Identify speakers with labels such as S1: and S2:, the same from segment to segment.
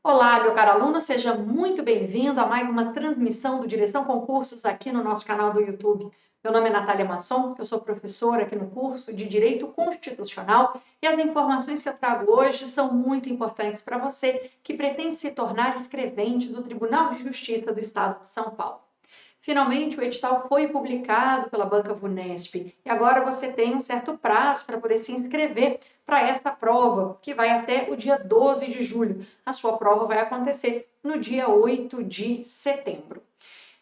S1: Olá, meu caro aluno, seja muito bem-vindo a mais uma transmissão do Direção Concursos aqui no nosso canal do YouTube. Meu nome é Natália Masson, eu sou professora aqui no curso de Direito Constitucional e as informações que eu trago hoje são muito importantes para você que pretende se tornar escrevente do Tribunal de Justiça do Estado de São Paulo. Finalmente, o edital foi publicado pela Banca Vunesp e agora você tem um certo prazo para poder se inscrever para essa prova, que vai até o dia 12 de julho. A sua prova vai acontecer no dia 8 de setembro.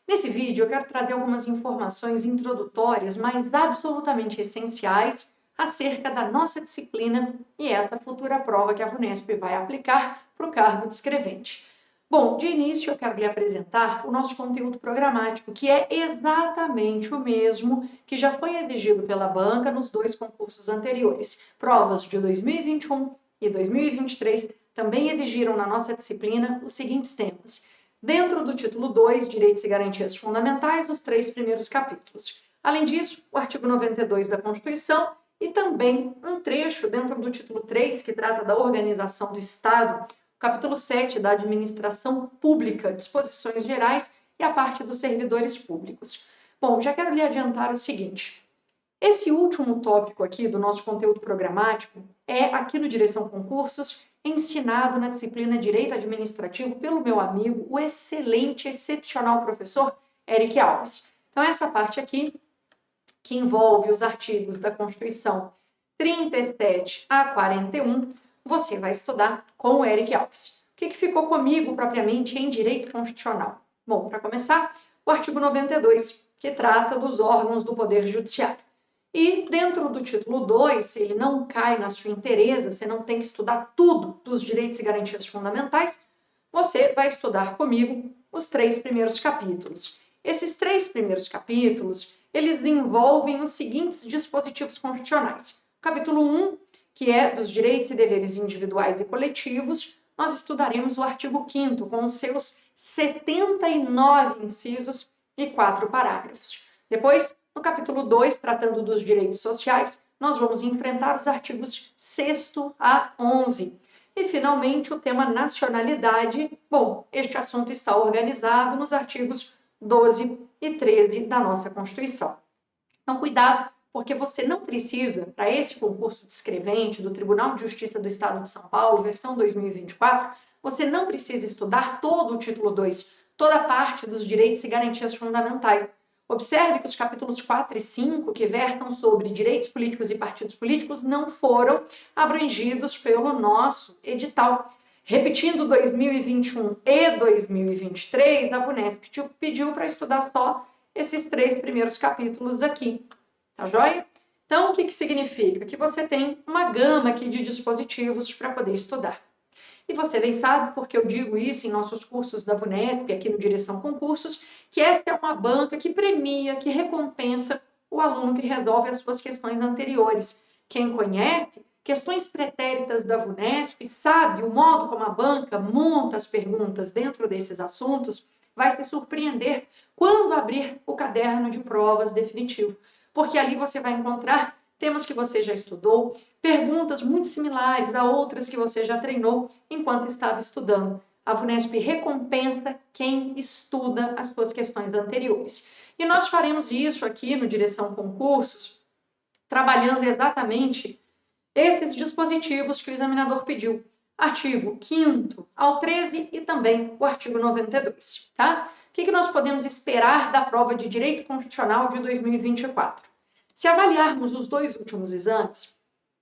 S1: Nesse vídeo, eu quero trazer algumas informações introdutórias, mas absolutamente essenciais, acerca da nossa disciplina e essa futura prova que a Vunesp vai aplicar para o cargo de escrevente. Bom, de início eu quero lhe apresentar o nosso conteúdo programático, que é exatamente o mesmo que já foi exigido pela banca nos dois concursos anteriores. Provas de 2021 e 2023 também exigiram na nossa disciplina os seguintes temas. Dentro do título 2, Direitos e Garantias Fundamentais, os 3 primeiros capítulos. Além disso, o artigo 92 da Constituição e também um trecho dentro do título 3, que trata da organização do Estado, capítulo 7 da Administração Pública, Disposições Gerais e a parte dos servidores públicos. Bom, já quero lhe adiantar o seguinte. Esse último tópico aqui do nosso conteúdo programático é, aqui no Direção Concursos, ensinado na disciplina Direito Administrativo pelo meu amigo, o excelente, excepcional professor Eric Alves. Então, essa parte aqui, que envolve os artigos da Constituição 37 a 41, você vai estudar com o Eric Alves. O que ficou comigo propriamente em direito constitucional? Bom, para começar, o artigo 92, que trata dos órgãos do Poder Judiciário. E dentro do título 2, se ele não cai na sua inteireza, você não tem que estudar tudo dos direitos e garantias fundamentais, você vai estudar comigo os 3 primeiros capítulos. Esses 3 primeiros capítulos, eles envolvem os seguintes dispositivos constitucionais. Capítulo 1, que é dos direitos e deveres individuais e coletivos, nós estudaremos o artigo 5º, com os seus 79 incisos e 4 parágrafos. Depois, no capítulo 2, tratando dos direitos sociais, nós vamos enfrentar os artigos 6º a 11. E, finalmente, o tema nacionalidade. Bom, este assunto está organizado nos artigos 12 e 13 da nossa Constituição. Então, cuidado, porque você não precisa, para esse concurso de escrevente do Tribunal de Justiça do Estado de São Paulo, versão 2024, você não precisa estudar todo o título 2, toda a parte dos direitos e garantias fundamentais. Observe que os capítulos 4 e 5, que versam sobre direitos políticos e partidos políticos, não foram abrangidos pelo nosso edital. Repetindo 2021 e 2023, a Vunesp pediu para estudar só esses 3 primeiros capítulos aqui, tá joia? Então, o que significa? Que você tem uma gama aqui de dispositivos para poder estudar. E você bem sabe, porque eu digo isso em nossos cursos da Vunesp, aqui no Direção Concursos, que essa é uma banca que premia, que recompensa o aluno que resolve as suas questões anteriores. Quem conhece questões pretéritas da Vunesp, sabe o modo como a banca monta as perguntas dentro desses assuntos, vai se surpreender quando abrir o caderno de provas definitivo, porque ali você vai encontrar temas que você já estudou, perguntas muito similares a outras que você já treinou enquanto estava estudando. A Vunesp recompensa quem estuda as suas questões anteriores. E nós faremos isso aqui no Direção Concursos, trabalhando exatamente esses dispositivos que o examinador pediu. Artigo 5º ao 13 e também o artigo 92, tá? O que nós podemos esperar da prova de Direito Constitucional de 2024? Se avaliarmos os 2 últimos exames,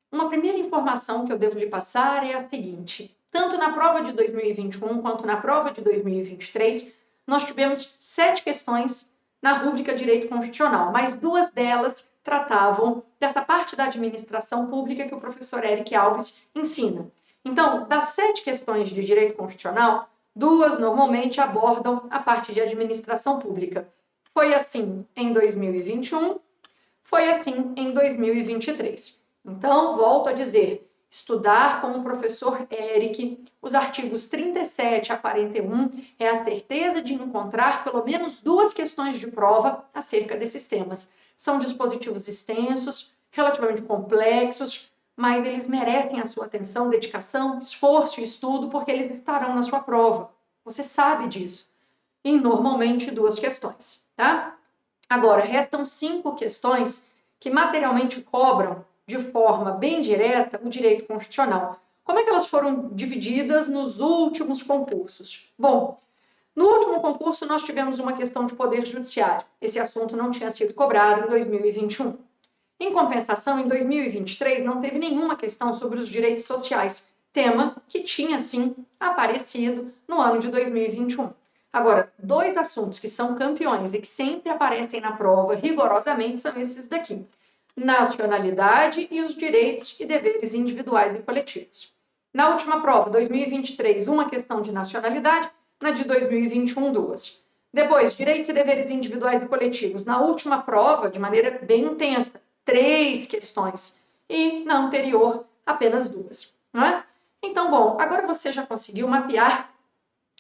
S1: uma primeira informação que eu devo lhe passar é a seguinte: tanto na prova de 2021 quanto na prova de 2023, nós tivemos 7 questões na rúbrica Direito Constitucional, mas 2 delas tratavam dessa parte da administração pública que o professor Eric Alves ensina. Então, das 7 questões de Direito Constitucional, 2 normalmente abordam a parte de administração pública. Foi assim em 2021, foi assim em 2023. Então, volto a dizer, estudar com o professor Eric os artigos 37 a 41 é a certeza de encontrar pelo menos 2 questões de prova acerca desses temas. São dispositivos extensos, relativamente complexos, mas eles merecem a sua atenção, dedicação, esforço e estudo, porque eles estarão na sua prova. Você sabe disso. Em normalmente 2 questões, tá? Agora, restam 5 questões que materialmente cobram de forma bem direta o direito constitucional. Como é que elas foram divididas nos últimos concursos? Bom, no último concurso nós tivemos uma questão de poder judiciário. Esse assunto não tinha sido cobrado em 2021. Em compensação, em 2023 não teve nenhuma questão sobre os direitos sociais, tema que tinha sim aparecido no ano de 2021. Agora, 2 assuntos que são campeões e que sempre aparecem na prova rigorosamente são esses daqui: nacionalidade e os direitos e deveres individuais e coletivos. Na última prova, 2023, uma questão de nacionalidade, na de 2021, 2. Depois, direitos e deveres individuais e coletivos. Na última prova, de maneira bem intensa, 3 questões. E na anterior, apenas 2. Não é? Então, bom, agora você já conseguiu mapear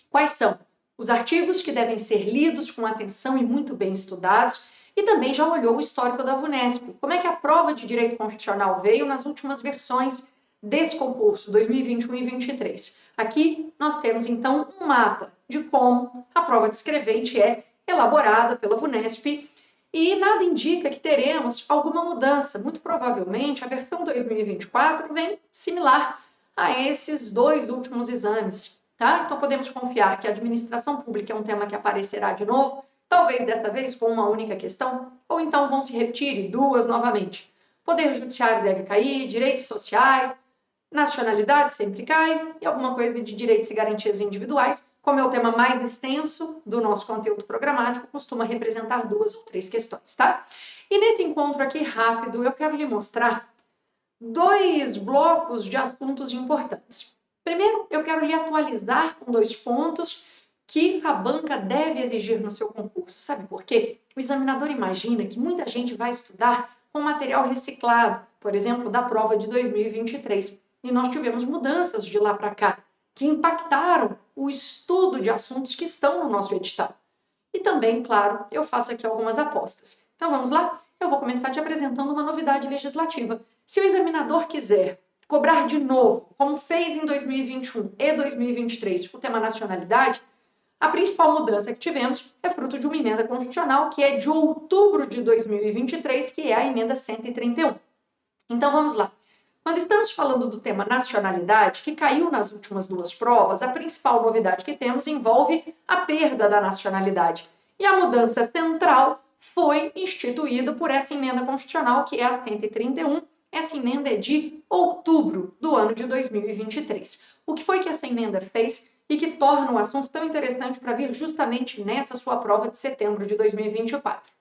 S1: quais são os artigos que devem ser lidos com atenção e muito bem estudados, e também já olhou o histórico da VUNESP. Como é que a prova de direito constitucional veio nas últimas versões desse concurso, 2021 e 2023. Aqui nós temos, então, um mapa de como a prova descrevente é elaborada pela VUNESP e nada indica que teremos alguma mudança. Muito provavelmente, a versão 2024 vem similar a esses 2 últimos exames. Tá? Então, podemos confiar que a administração pública é um tema que aparecerá de novo, talvez desta vez com uma única questão, ou então vão se repetir 2 novamente. Poder judiciário deve cair, direitos sociais, nacionalidade sempre cai, e alguma coisa de direitos e garantias individuais, como é o tema mais extenso do nosso conteúdo programático, costuma representar 2 ou 3 questões, tá? E nesse encontro aqui rápido, eu quero lhe mostrar 2 blocos de assuntos importantes. Primeiro, eu quero lhe atualizar com 2 pontos que a banca deve exigir no seu concurso. Sabe por quê? O examinador imagina que muita gente vai estudar com material reciclado, por exemplo, da prova de 2023. E nós tivemos mudanças de lá para cá, que impactaram o estudo de assuntos que estão no nosso edital. E também, claro, eu faço aqui algumas apostas. Então vamos lá? Eu vou começar te apresentando uma novidade legislativa. Se o examinador quiser cobrar de novo, como fez em 2021 e 2023, o tema nacionalidade, a principal mudança que tivemos é fruto de uma emenda constitucional que é de outubro de 2023, que é a emenda 131. Então vamos lá. Quando estamos falando do tema nacionalidade, que caiu nas últimas 2 provas, a principal novidade que temos envolve a perda da nacionalidade. E a mudança central foi instituída por essa emenda constitucional, que é a 131. Essa emenda é de outubro do ano de 2023. O que foi que essa emenda fez e que torna o assunto tão interessante para vir justamente nessa sua prova de setembro de 2024?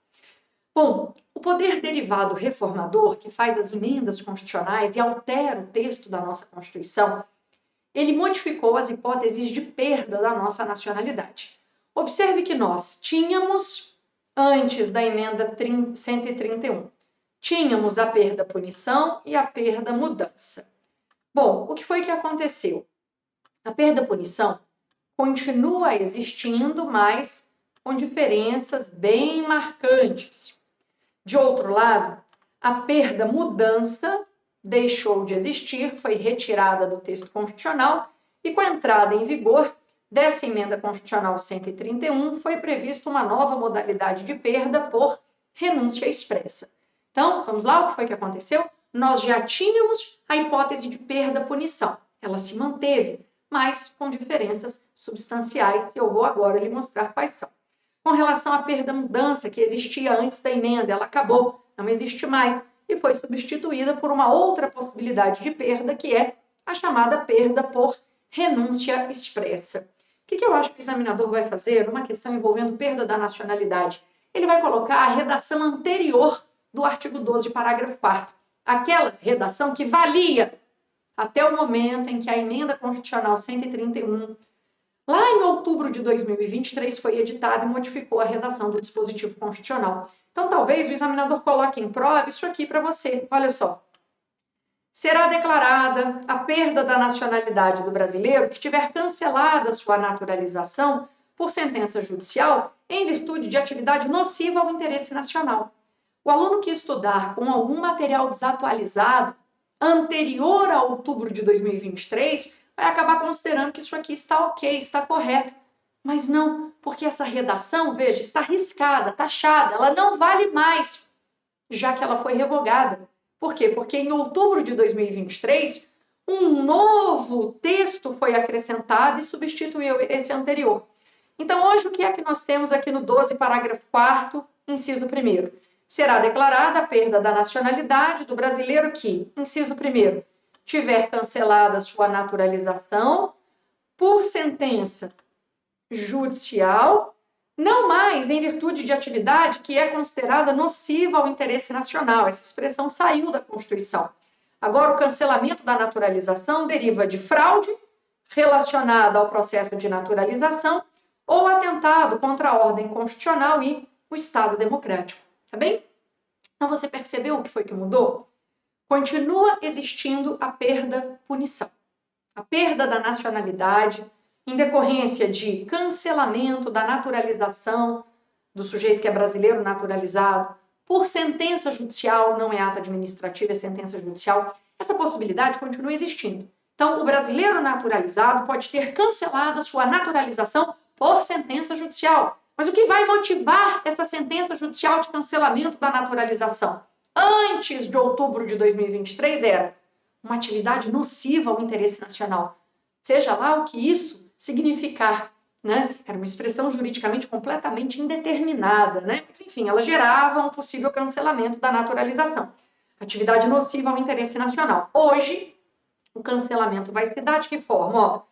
S1: Bom, o poder derivado reformador, que faz as emendas constitucionais e altera o texto da nossa Constituição, ele modificou as hipóteses de perda da nossa nacionalidade. Observe que nós tínhamos, antes da emenda 131, tínhamos a perda-punição e a perda-mudança. Bom, o que foi que aconteceu? A perda-punição continua existindo, mas com diferenças bem marcantes. De outro lado, a perda-mudança deixou de existir, foi retirada do texto constitucional e com a entrada em vigor dessa emenda constitucional 131 foi prevista uma nova modalidade de perda por renúncia expressa. Então, vamos lá, o que foi que aconteceu? Nós já tínhamos a hipótese de perda-punição. Ela se manteve, mas com diferenças substanciais, que eu vou agora lhe mostrar quais são. Com relação à perda-mudança, que existia antes da emenda, ela acabou, não existe mais, e foi substituída por uma outra possibilidade de perda, que é a chamada perda por renúncia expressa. O que eu acho que o examinador vai fazer numa questão envolvendo perda da nacionalidade? Ele vai colocar a redação anterior do artigo 12, parágrafo 4º, aquela redação que valia até o momento em que a emenda constitucional 131, lá em outubro de 2023, foi editada e modificou a redação do dispositivo constitucional. Então, talvez o examinador coloque em prova isso aqui para você. Olha só. Será declarada a perda da nacionalidade do brasileiro que tiver cancelada sua naturalização por sentença judicial em virtude de atividade nociva ao interesse nacional. O aluno que estudar com algum material desatualizado anterior a outubro de 2023, vai acabar considerando que isso aqui está ok, está correto. Mas não, porque essa redação, veja, está riscada, taxada, ela não vale mais, já que ela foi revogada. Por quê? Porque em outubro de 2023, um novo texto foi acrescentado e substituiu esse anterior. Então, hoje, o que é que nós temos aqui no 12, parágrafo 4º, inciso 1º? Será declarada a perda da nacionalidade do brasileiro que, inciso 1º, tiver cancelada sua naturalização por sentença judicial, não mais em virtude de atividade que é considerada nociva ao interesse nacional. Essa expressão saiu da Constituição. Agora, o cancelamento da naturalização deriva de fraude relacionada ao processo de naturalização ou atentado contra a ordem constitucional e o Estado democrático. Tá bem? Então, você percebeu o que foi que mudou? Continua existindo a perda-punição. A perda da nacionalidade em decorrência de cancelamento da naturalização do sujeito que é brasileiro naturalizado por sentença judicial, não é ato administrativo, é sentença judicial. Essa possibilidade continua existindo. Então, o brasileiro naturalizado pode ter cancelado sua naturalização por sentença judicial. Mas o que vai motivar essa sentença judicial de cancelamento da naturalização? Antes de outubro de 2023 era uma atividade nociva ao interesse nacional. Seja lá o que isso significar, né? Era uma expressão juridicamente completamente indeterminada, né? Mas, enfim, ela gerava um possível cancelamento da naturalização. Atividade nociva ao interesse nacional. Hoje, o cancelamento vai se dar de que forma? Ó, o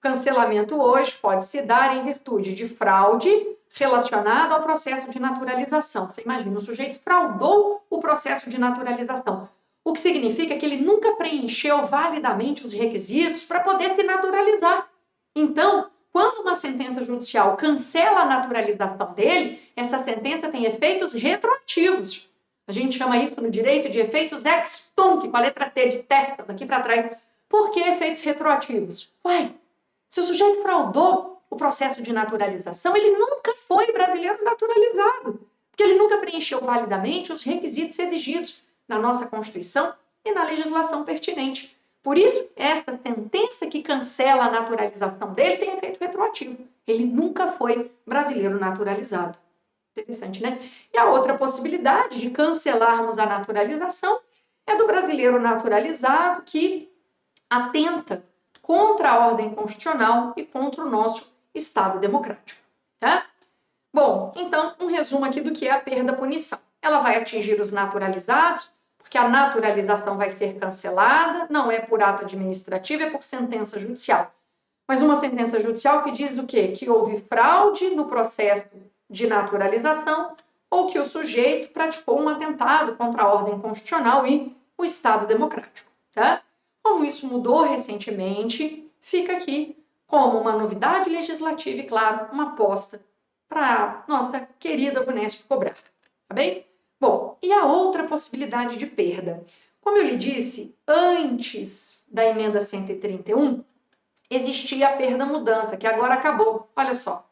S1: cancelamento hoje pode se dar em virtude de fraude relacionada ao processo de naturalização. Você imagina, o sujeito fraudou o processo de naturalização, o que significa que ele nunca preencheu validamente os requisitos para poder se naturalizar. Então, quando uma sentença judicial cancela a naturalização dele, essa sentença tem efeitos retroativos. A gente chama isso no direito de efeitos ex tunc, com a letra T de testa, daqui para trás. Por que efeitos retroativos? Uai, se o sujeito fraudou o processo de naturalização, ele nunca foi brasileiro naturalizado, porque ele nunca preencheu validamente os requisitos exigidos na nossa Constituição e na legislação pertinente. Por isso, essa sentença que cancela a naturalização dele tem efeito retroativo. Ele nunca foi brasileiro naturalizado. Interessante, né? E a outra possibilidade de cancelarmos a naturalização é do brasileiro naturalizado que atenta contra a ordem constitucional e contra o nosso Estado democrático, tá? Bom, então, um resumo aqui do que é a perda-punição. Ela vai atingir os naturalizados, porque a naturalização vai ser cancelada, não é por ato administrativo, é por sentença judicial. Mas uma sentença judicial que diz o quê? Que houve fraude no processo de naturalização ou que o sujeito praticou um atentado contra a ordem constitucional e o Estado democrático, tá? Como isso mudou recentemente, fica aqui como uma novidade legislativa e, claro, uma aposta para nossa querida VUNESP cobrar, tá bem? Bom, e a outra possibilidade de perda? Como eu lhe disse, antes da emenda 131, existia a perda-mudança, que agora acabou. Olha só,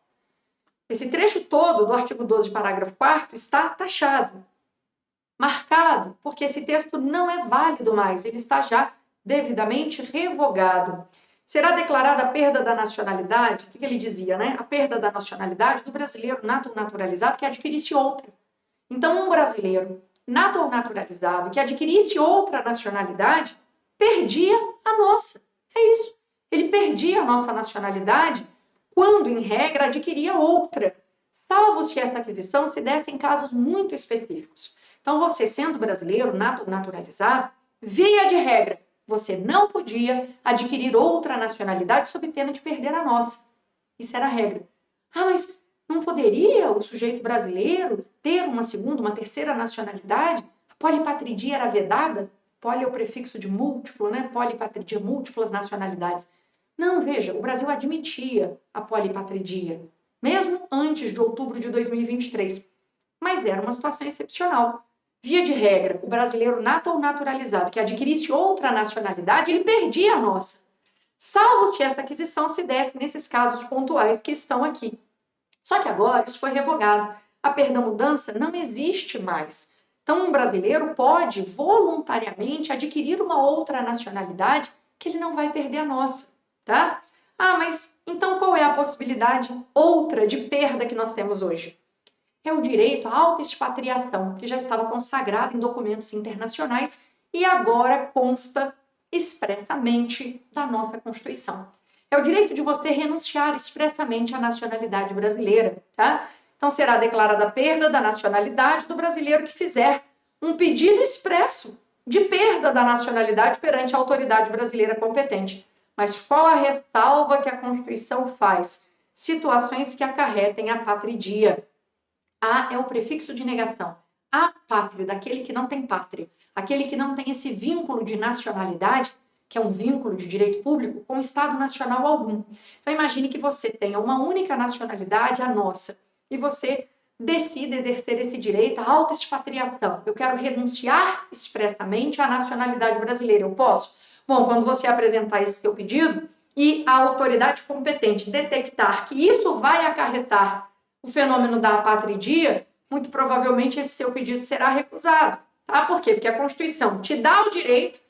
S1: esse trecho todo do artigo 12, parágrafo 4º, está taxado, marcado, porque esse texto não é válido mais, ele está já devidamente revogado. Será declarada a perda da nacionalidade, o que ele dizia, né? A perda da nacionalidade do brasileiro nato ou naturalizado que adquirisse outra. Então, um brasileiro nato ou naturalizado que adquirisse outra nacionalidade, perdia a nossa. É isso. Ele perdia a nossa nacionalidade quando, em regra, adquiria outra, salvo se essa aquisição se desse em casos muito específicos. Então, você sendo brasileiro, nato ou naturalizado, via de regra, você não podia adquirir outra nacionalidade sob pena de perder a nossa. Isso era a regra. Ah, mas não poderia o sujeito brasileiro ter uma segunda, uma terceira nacionalidade? A polipatridie era vedada? Poli é o prefixo de múltiplo, né? Polipatridie, múltiplas nacionalidades. Não, veja, o Brasil admitia a polipatridie, mesmo antes de outubro de 2023. Mas era uma situação excepcional. Via de regra, o brasileiro nato ou naturalizado que adquirisse outra nacionalidade, ele perdia a nossa. Salvo se essa aquisição se desse nesses casos pontuais que estão aqui. Só que agora isso foi revogado. A perda-mudança não existe mais. Então, um brasileiro pode voluntariamente adquirir uma outra nacionalidade que ele não vai perder a nossa, tá? Ah, mas então qual é a possibilidade outra de perda que nós temos hoje? É o direito à autoexpatriação, que já estava consagrado em documentos internacionais e agora consta expressamente da nossa Constituição. É o direito de você renunciar expressamente à nacionalidade brasileira, tá? Então será declarada a perda da nacionalidade do brasileiro que fizer um pedido expresso de perda da nacionalidade perante a autoridade brasileira competente. Mas qual a ressalva que a Constituição faz? Situações que acarretem a patridia. A é o prefixo de negação. A pátria, daquele que não tem pátria. Aquele que não tem esse vínculo de nacionalidade, que é um vínculo de direito público, com Estado nacional algum. Então imagine que você tenha uma única nacionalidade, a nossa, e você decida exercer esse direito à autoexpatriação. Eu quero renunciar expressamente à nacionalidade brasileira. Eu posso? Bom, quando você apresentar esse seu pedido e a autoridade competente detectar que isso vai acarretar o fenômeno da apatridia, muito provavelmente esse seu pedido será recusado. Tá? Por quê? Porque a Constituição te dá o direito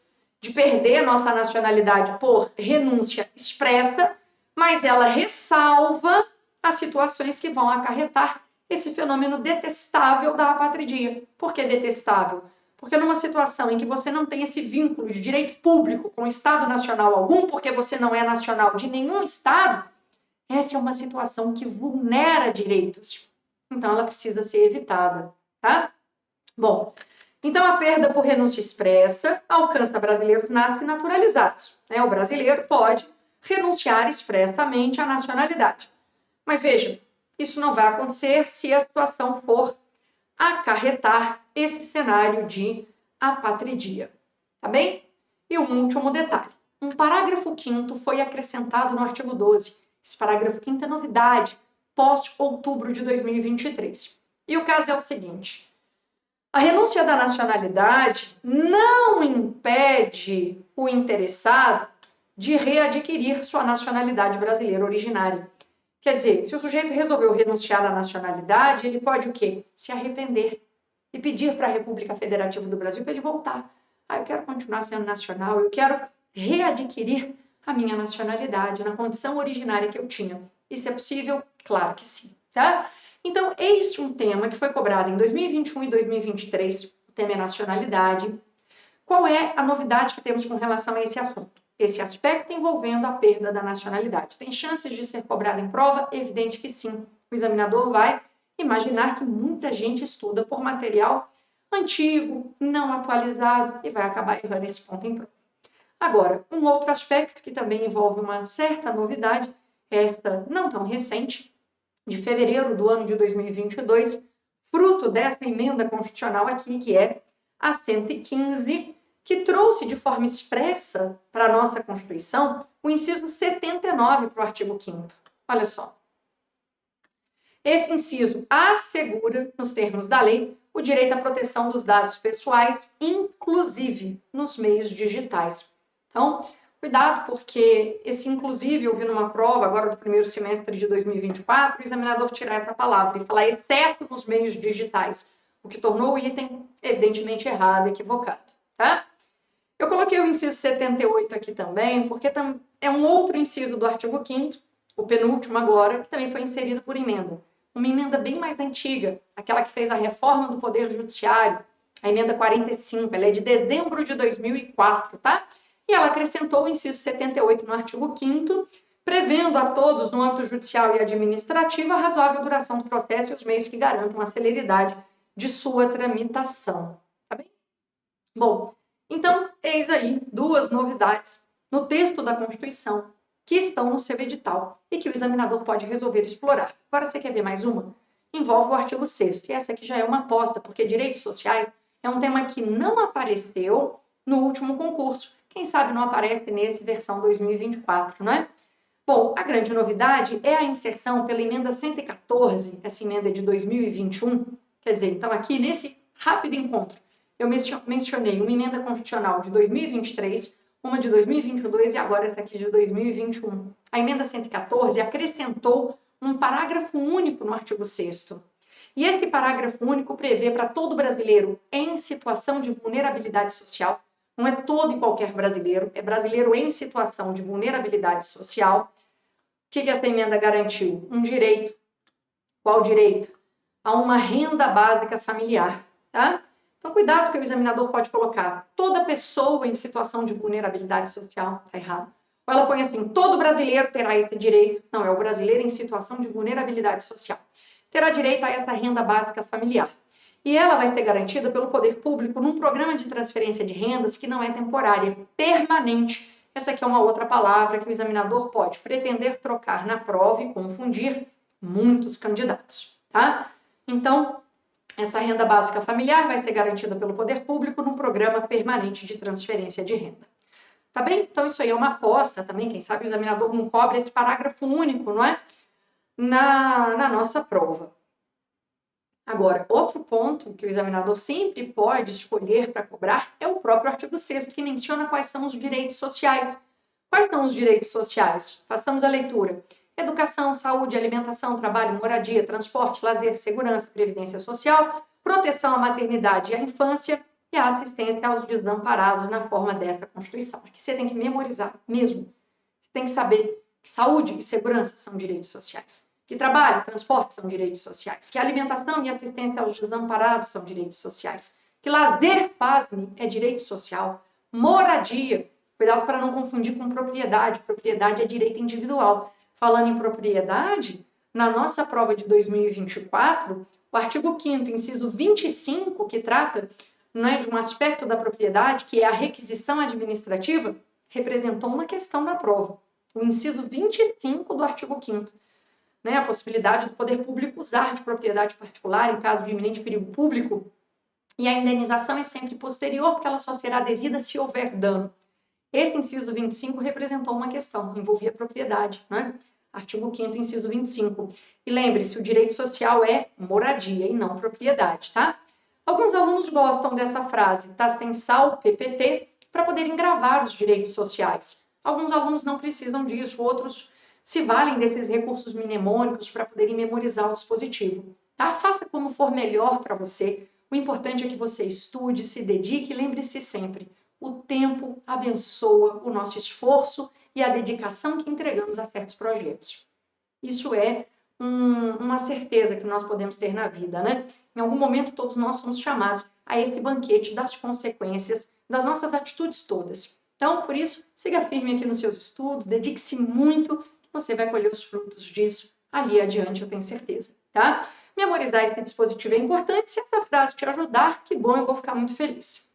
S1: de perder a nossa nacionalidade por renúncia expressa, mas ela ressalva as situações que vão acarretar esse fenômeno detestável da apatridia. Por que detestável? Porque numa situação em que você não tem esse vínculo de direito público com Estado nacional algum, porque você não é nacional de nenhum Estado, essa é uma situação que vulnera direitos. Então, ela precisa ser evitada, tá? Bom, então a perda por renúncia expressa alcança brasileiros natos e naturalizados. Né? O brasileiro pode renunciar expressamente à nacionalidade. Mas veja, isso não vai acontecer se a situação for acarretar esse cenário de apatridia, tá bem? E um último detalhe. Um parágrafo 5º foi acrescentado no artigo 12. Esse parágrafo 5º é novidade, pós-outubro de 2023. E o caso é o seguinte: a renúncia da nacionalidade não impede o interessado de readquirir sua nacionalidade brasileira originária. Quer dizer, se o sujeito resolveu renunciar à nacionalidade, ele pode o quê? Se arrepender e pedir para a República Federativa do Brasil para ele voltar. Ah, eu quero continuar sendo nacional, eu quero readquirir a minha nacionalidade na condição originária que eu tinha. Isso é possível? Claro que sim, tá? Então, este um tema que foi cobrado em 2021 e 2023, o tema é nacionalidade. Qual é a novidade que temos com relação a esse assunto? Esse aspecto envolvendo a perda da nacionalidade. Tem chances de ser cobrado em prova? Evidente que sim. O examinador vai imaginar que muita gente estuda por material antigo, não atualizado, e vai acabar errando esse ponto em prova. Agora, um outro aspecto que também envolve uma certa novidade, esta não tão recente, de fevereiro do ano de 2022, fruto dessa emenda constitucional aqui, que é a 115, que trouxe de forma expressa para a nossa Constituição o inciso 79 para o artigo 5º. Olha só. Esse inciso assegura, nos termos da lei, o direito à proteção dos dados pessoais, inclusive nos meios digitais. Então, cuidado, porque esse inclusive eu vi numa prova agora do primeiro semestre de 2024, o examinador tirar essa palavra e falar exceto nos meios digitais, o que tornou o item evidentemente errado, equivocado, tá? Eu coloquei o inciso 78 aqui também, porque é um outro inciso do artigo 5º, o penúltimo agora, que também foi inserido por emenda. Uma emenda bem mais antiga, aquela que fez a reforma do Poder Judiciário, a emenda 45, ela é de dezembro de 2004, tá? E ela acrescentou o inciso 78 no artigo 5º, prevendo a todos, no âmbito judicial e administrativo, a razoável duração do processo e os meios que garantam a celeridade de sua tramitação. Tá bem? Bom, então, eis aí duas novidades no texto da Constituição que estão no seu edital e que o examinador pode resolver explorar. Agora, você quer ver mais uma? Envolve o artigo 6º, e essa aqui já é uma aposta, porque direitos sociais é um tema que não apareceu no último concurso. Quem sabe não aparece nesse versão 2024, não é? Bom, a grande novidade é a inserção pela emenda 114, essa emenda é de 2021, quer dizer, então aqui nesse rápido encontro, eu mencionei uma emenda constitucional de 2023, uma de 2022 e agora essa aqui de 2021. A emenda 114 acrescentou um parágrafo único no artigo 6º. E esse parágrafo único prevê para todo brasileiro em situação de vulnerabilidade social, não é todo e qualquer brasileiro, é brasileiro em situação de vulnerabilidade social. O que essa emenda garantiu? Um direito. Qual direito? A uma renda básica familiar, tá? Então, cuidado que o examinador pode colocar toda pessoa em situação de vulnerabilidade social, tá errado. Ou ela põe assim, todo brasileiro terá esse direito. Não, é o brasileiro em situação de vulnerabilidade social. Terá direito a essa renda básica familiar. E ela vai ser garantida pelo poder público num programa de transferência de rendas que não é temporária, é permanente. Essa aqui é uma outra palavra que o examinador pode pretender trocar na prova e confundir muitos candidatos, tá? Então, essa renda básica familiar vai ser garantida pelo poder público num programa permanente de transferência de renda. Tá bem? Então, isso aí é uma aposta também, quem sabe o examinador não cobre esse parágrafo único, não é? Na nossa prova. Agora, outro ponto que o examinador sempre pode escolher para cobrar é o próprio artigo 6º, que menciona quais são os direitos sociais. Quais são os direitos sociais? Façamos a leitura. Educação, saúde, alimentação, trabalho, moradia, transporte, lazer, segurança, previdência social, proteção à maternidade e à infância e a assistência aos desamparados na forma dessa Constituição. Aqui você tem que memorizar mesmo. Você tem que saber que saúde e segurança são direitos sociais, que trabalho e transporte são direitos sociais, que alimentação e assistência aos desamparados são direitos sociais, que lazer, pasme, é direito social, moradia, cuidado para não confundir com propriedade, propriedade é direito individual. Falando em propriedade, na nossa prova de 2024, o artigo 5º, inciso 25, que trata, né, de um aspecto da propriedade, que é a requisição administrativa, representou uma questão na prova. O inciso 25 do artigo 5º. Né, a possibilidade do poder público usar de propriedade particular em caso de iminente perigo público, e a indenização é sempre posterior, porque ela só será devida se houver dano. Esse inciso 25 representou uma questão, envolvia propriedade, né? Artigo 5º, inciso 25. E lembre-se, o direito social é moradia e não propriedade, tá? Alguns alunos gostam dessa frase, tá sem sal, PPT, para poderem gravar os direitos sociais. Alguns alunos não precisam disso, outros se valem desses recursos mnemônicos para poderem memorizar o dispositivo, tá? Faça como for melhor para você. O importante é que você estude, se dedique e lembre-se sempre, o tempo abençoa o nosso esforço e a dedicação que entregamos a certos projetos. Isso é uma certeza que nós podemos ter na vida, né? Em algum momento todos nós somos chamados a esse banquete das consequências das nossas atitudes todas. Então, por isso, siga firme aqui nos seus estudos, dedique-se muito, que você vai colher os frutos disso ali adiante, eu tenho certeza, tá? Memorizar esse dispositivo é importante. Se essa frase te ajudar, que bom, eu vou ficar muito feliz.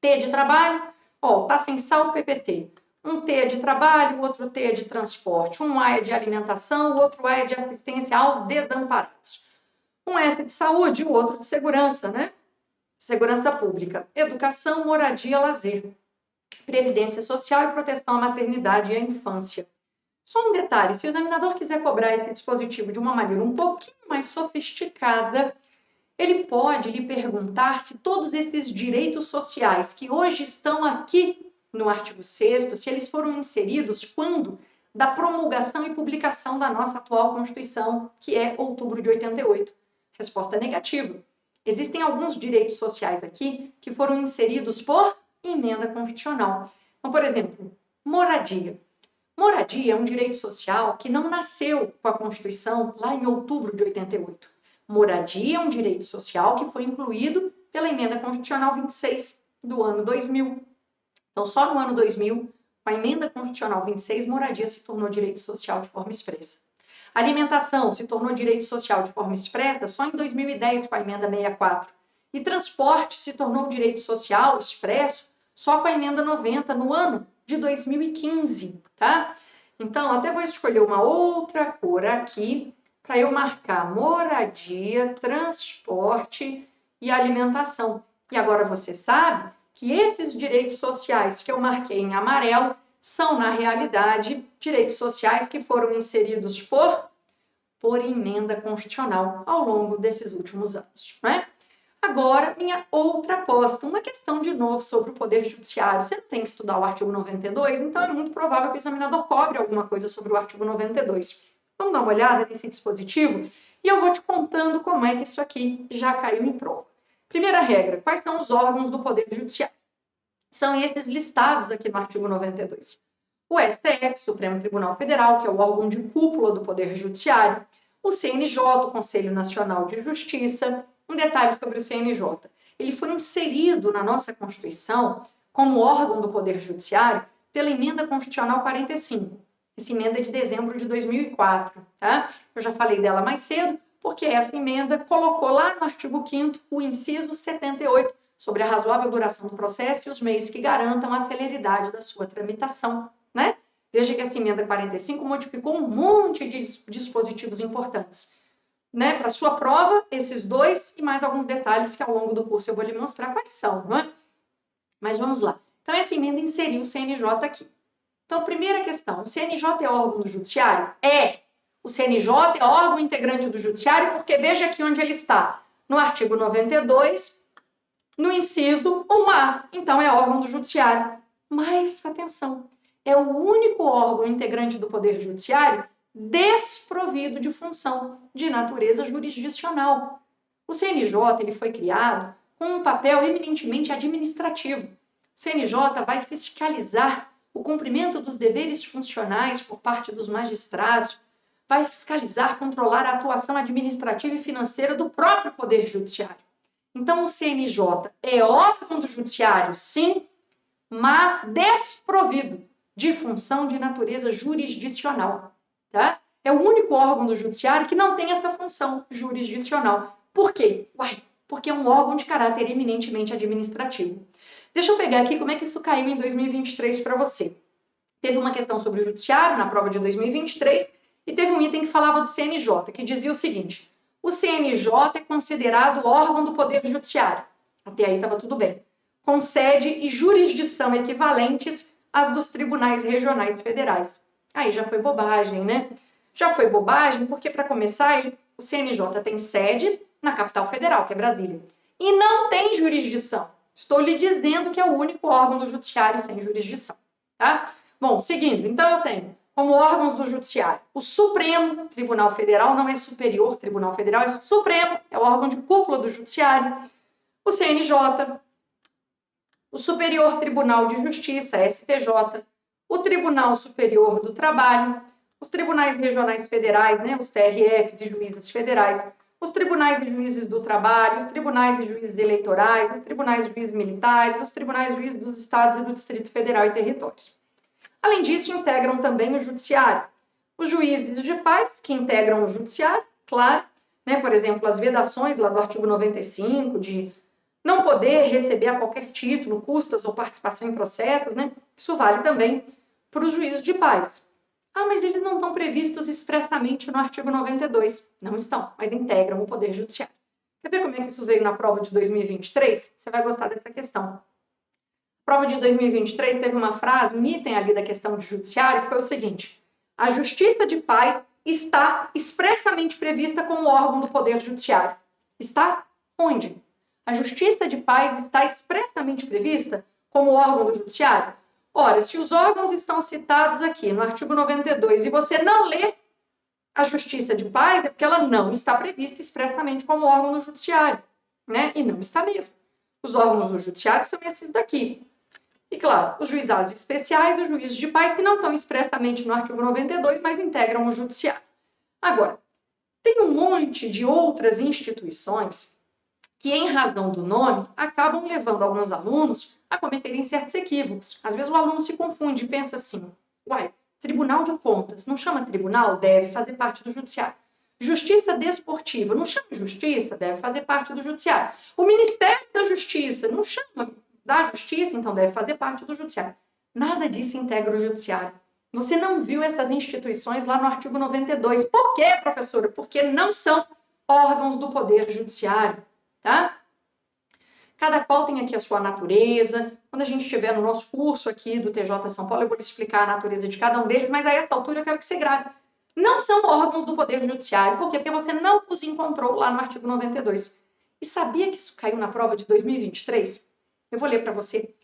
S1: T de trabalho, ó, tá sem sal, PPT. Um T é de trabalho, o outro T é de transporte. Um A é de alimentação, o outro A é de assistência aos desamparados. Um S de saúde, o outro de segurança, né? Segurança pública. Educação, moradia, lazer. Previdência social e proteção à maternidade e à infância. Só um detalhe, se o examinador quiser cobrar esse dispositivo de uma maneira um pouquinho mais sofisticada, ele pode lhe perguntar se todos esses direitos sociais que hoje estão aqui no artigo 6º, se eles foram inseridos quando? Da promulgação e publicação da nossa atual Constituição, que é outubro de 88. Resposta negativa. Existem alguns direitos sociais aqui que foram inseridos por emenda constitucional. Então, por exemplo, moradia. Moradia é um direito social que não nasceu com a Constituição lá em outubro de 88. Moradia é um direito social que foi incluído pela emenda constitucional 26 do ano 2000. Então, só no ano 2000, com a emenda constitucional 26, moradia se tornou direito social de forma expressa. Alimentação se tornou direito social de forma expressa só em 2010, com a emenda 64. E transporte se tornou direito social expresso só com a emenda 90, no ano de 2015, tá? Então, até vou escolher uma outra cor aqui, para eu marcar moradia, transporte e alimentação. E agora você sabe que esses direitos sociais que eu marquei em amarelo são, na realidade, direitos sociais que foram inseridos por emenda constitucional ao longo desses últimos anos, né? Agora, minha outra aposta, uma questão de novo sobre o Poder Judiciário. Você não tem que estudar o artigo 92, então é muito provável que o examinador cobre alguma coisa sobre o artigo 92. Vamos dar uma olhada nesse dispositivo e eu vou te contando como é que isso aqui já caiu em prova. Primeira regra, quais são os órgãos do Poder Judiciário? São esses listados aqui no artigo 92. O STF, Supremo Tribunal Federal, que é o órgão de cúpula do Poder Judiciário, o CNJ, o Conselho Nacional de Justiça. Um detalhe sobre o CNJ, ele foi inserido na nossa Constituição como órgão do Poder Judiciário pela Emenda Constitucional 45. Essa emenda é de dezembro de 2004, tá? Eu já falei dela mais cedo, porque essa emenda colocou lá no artigo 5º o inciso 78, sobre a razoável duração do processo e os meios que garantam a celeridade da sua tramitação, né? Veja que essa emenda 45 modificou um monte de dispositivos importantes, né? Para sua prova, esses dois e mais alguns detalhes que ao longo do curso eu vou lhe mostrar quais são, não é? Mas vamos lá. Então, essa emenda inseriu o CNJ aqui. Então, primeira questão, o CNJ é órgão do Judiciário? É. O CNJ é órgão integrante do Judiciário, porque veja aqui onde ele está. No artigo 92, no inciso 1A. Então, é órgão do Judiciário. Mas, atenção, é o único órgão integrante do Poder Judiciário desprovido de função de natureza jurisdicional. O CNJ ele foi criado com um papel eminentemente administrativo. O CNJ vai fiscalizar o cumprimento dos deveres funcionais por parte dos magistrados, vai fiscalizar, controlar a atuação administrativa e financeira do próprio Poder Judiciário. Então, o CNJ é órgão do Judiciário, sim, mas desprovido de função de natureza jurisdicional, tá? É o único órgão do Judiciário que não tem essa função jurisdicional. Por quê? Porque é um órgão de caráter eminentemente administrativo. Deixa eu pegar aqui como é que isso caiu em 2023 para você. Teve uma questão sobre o Judiciário na prova de 2023 e teve um item que falava do CNJ, que dizia o seguinte: o CNJ é considerado órgão do Poder Judiciário. Até aí estava tudo bem. Com sede e jurisdição equivalentes às dos tribunais regionais federais. Aí já foi bobagem, né? Já foi bobagem porque, para começar, o CNJ tem sede na capital federal, que é Brasília, e não tem jurisdição. Estou lhe dizendo que é o único órgão do Judiciário sem jurisdição, tá? Bom, seguindo, então eu tenho como órgãos do Judiciário o Supremo Tribunal Federal, não é Superior Tribunal Federal, é Supremo, é o órgão de cúpula do Judiciário, o CNJ, o Superior Tribunal de Justiça, STJ, o Tribunal Superior do Trabalho, os tribunais regionais federais, né, os TRFs e juízes federais, os tribunais e juízes do trabalho, os tribunais e juízes eleitorais, os tribunais e juízes militares, os tribunais e juízes dos estados e do Distrito Federal e territórios. Além disso, integram também o judiciário. Os juízes de paz, que integram o judiciário, claro, né, por exemplo, as vedações lá do artigo 95, de não poder receber a qualquer título, custas ou participação em processos, né, isso vale também para os juízes de paz. Ah, mas eles não estão previstos expressamente no artigo 92. Não estão, mas integram o Poder Judiciário. Quer ver como é que isso veio na prova de 2023? Você vai gostar dessa questão. A prova de 2023 teve uma frase, um item ali da questão de judiciário, que foi o seguinte: a Justiça de Paz está expressamente prevista como órgão do Poder Judiciário. Está onde? A Justiça de Paz está expressamente prevista como órgão do Judiciário? Ora, se os órgãos estão citados aqui no artigo 92 e você não lê a Justiça de Paz, é porque ela não está prevista expressamente como órgão do Judiciário, né? E não está mesmo. Os órgãos do Judiciário são esses daqui. E, claro, os juizados especiais e os juízes de paz que não estão expressamente no artigo 92, mas integram o Judiciário. Agora, tem um monte de outras instituições que, em razão do nome, acabam levando alguns alunos a cometerem certos equívocos. Às vezes o aluno se confunde e pensa assim: uai, Tribunal de Contas, não chama tribunal? Deve fazer parte do Judiciário. Justiça Desportiva, não chama justiça? Deve fazer parte do Judiciário. O Ministério da Justiça, não chama da Justiça? Então deve fazer parte do Judiciário. Nada disso integra o Judiciário. Você não viu essas instituições lá no artigo 92. Por quê, professora? Porque não são órgãos do Poder Judiciário, tá? Cada qual tem aqui a sua natureza. Quando a gente estiver no nosso curso aqui do TJ São Paulo, eu vou lhe explicar a natureza de cada um deles, mas a essa altura eu quero que você grave. Não são órgãos do Poder Judiciário. Por quê? Porque você não os encontrou lá no artigo 92. E sabia que isso caiu na prova de 2023? Eu vou ler para você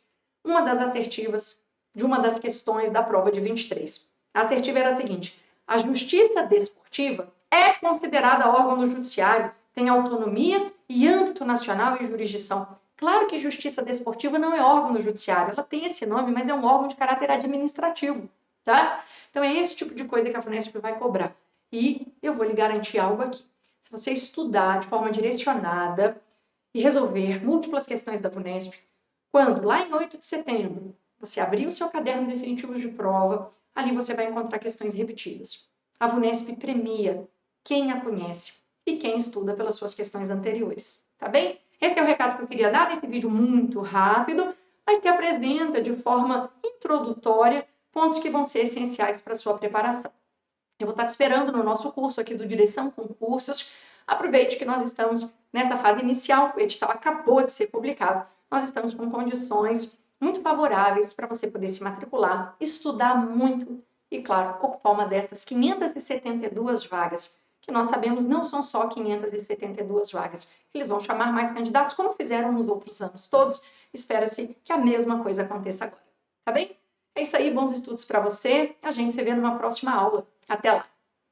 S1: uma das assertivas de uma das questões da prova de 23. A assertiva era a seguinte: A Justiça Desportiva é considerada órgão do Judiciário, tem autonomia e âmbito nacional e jurisdição. Claro que Justiça Desportiva não é órgão do Judiciário, ela tem esse nome, mas é um órgão de caráter administrativo, tá? Então é esse tipo de coisa que a FUNESP vai cobrar. E eu vou lhe garantir algo aqui. Se você estudar de forma direcionada e resolver múltiplas questões da FUNESP, quando, lá em 8 de setembro, você abrir o seu caderno definitivo de prova, ali você vai encontrar questões repetidas. A FUNESP premia quem a conhece e quem estuda pelas suas questões anteriores, tá bem? Esse é o recado que eu queria dar nesse vídeo muito rápido, mas que apresenta de forma introdutória pontos que vão ser essenciais para a sua preparação. Eu vou estar te esperando no nosso curso aqui do Direção Concursos. Aproveite que nós estamos nessa fase inicial, o edital acabou de ser publicado. Nós estamos com condições muito favoráveis para você poder se matricular, estudar muito e, claro, ocupar uma dessas 572 vagas, que nós sabemos não são só 572 vagas. Eles vão chamar mais candidatos, como fizeram nos outros anos todos. Espera-se que a mesma coisa aconteça agora, tá bem? É isso aí, bons estudos para você. A gente se vê numa próxima aula. Até lá!